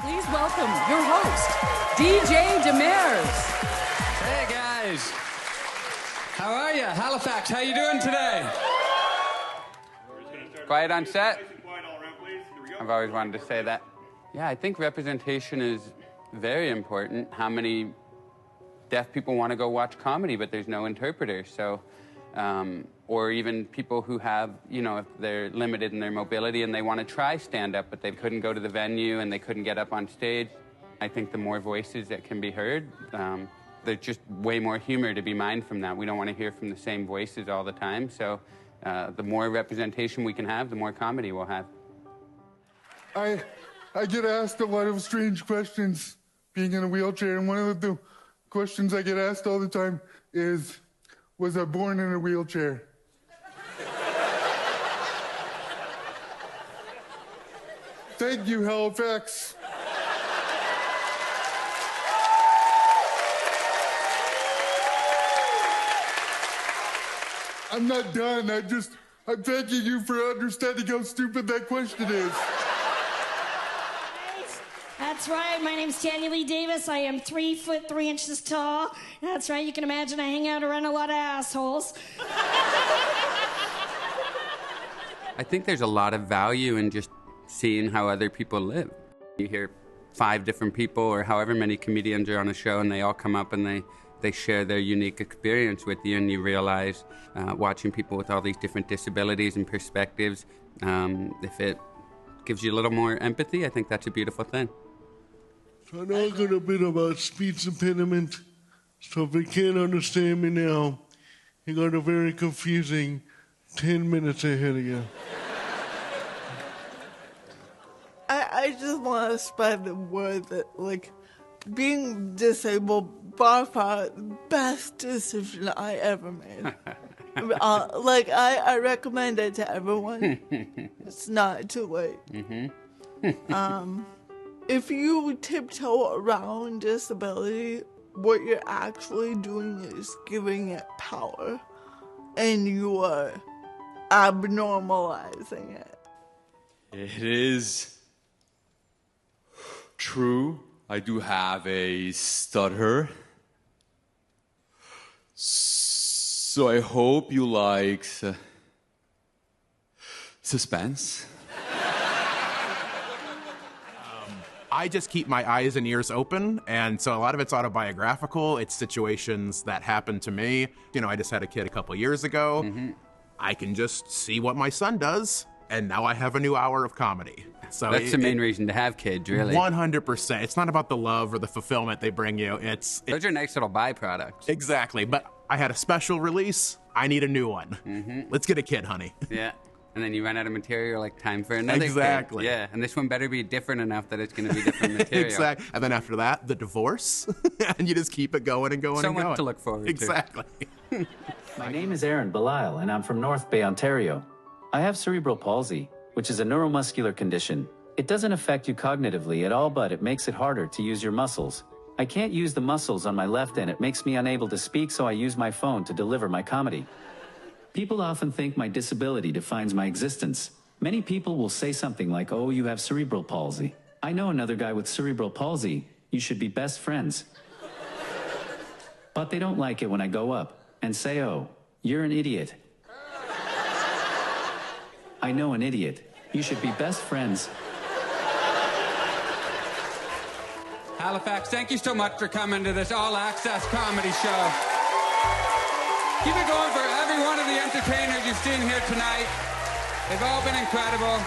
Please welcome your host, DJ Demers. Hey guys, how are you? Halifax, how you doing today? Quiet on set? I've always wanted to say that. Yeah, I think representation is very important. How many deaf people want to go watch comedy, but there's no interpreter? So, or even people who have, you know, if they're limited in their mobility and they want to try stand-up, but they couldn't go to the venue and they couldn't get up on stage. I think the more voices that can be heard, there's just way more humor to be mined from that. We don't want to hear from the same voices all the time. So the more representation we can have, the more comedy we'll have. I get asked a lot of strange questions being in a wheelchair, and one of the questions I get asked all the time is, was I born in a wheelchair? Thank you, Halifax. I'm not done. I'm thanking you for understanding how stupid that question is. That's right. My name's Tanya Lee Davis. I am 3 foot 3 inches tall. That's right. You can imagine I hang out around a lot of assholes. I think there's a lot of value in just seeing how other people live. You hear 5 different people or however many comedians are on a show, and they all come up and they share their unique experience with you, and you realize watching people with all these different disabilities and perspectives, if it gives you a little more empathy, I think that's a beautiful thing. So now I'm going a bit about speech impediment. So if you can't understand me now, you got a very confusing 10 minutes ahead of you. I just want to spread the word that, like, being disabled, by far, the best decision I ever made. I recommend it to everyone. It's not too late. Mm-hmm. If you tiptoe around disability, what you're actually doing is giving it power, and you are abnormalizing it. It is true. I do have a stutter. So I hope you like suspense. I just keep my eyes and ears open, and so a lot of it's autobiographical. It's situations that happened to me. You know, I just had a kid a couple years ago. Mm-hmm. I can just see what my son does, and now I have a new hour of comedy. So that's the main reason to have kids, really. 100%. It's not about the love or the fulfillment they bring you. Those are nice little byproducts. Exactly. But I had a special release. I need a new one. Mm-hmm. Let's get a kid, honey. Yeah. And then you run out of material, like time for another Exactly. kid. Yeah. And this one better be different enough that it's going to be different material. Exactly. And then after that, the divorce. And you just keep it going and going so and going. So much to look forward to. Exactly. My name is Aaron Belisle, and I'm from North Bay, Ontario. I have cerebral palsy, which is a neuromuscular condition. It doesn't affect you cognitively at all, but it makes it harder to use your muscles. I can't use the muscles on my left, and it makes me unable to speak, so I use my phone to deliver my comedy. People often think my disability defines my existence. Many people will say something like, "Oh, you have cerebral palsy. I know another guy with cerebral palsy. You should be best friends." But they don't like it when I go up and say, "Oh, you're an idiot." I know an idiot. You should be best friends. Halifax, thank you so much for coming to this all-access comedy show. Keep it going for every one of the entertainers you've seen here tonight. They've all been incredible.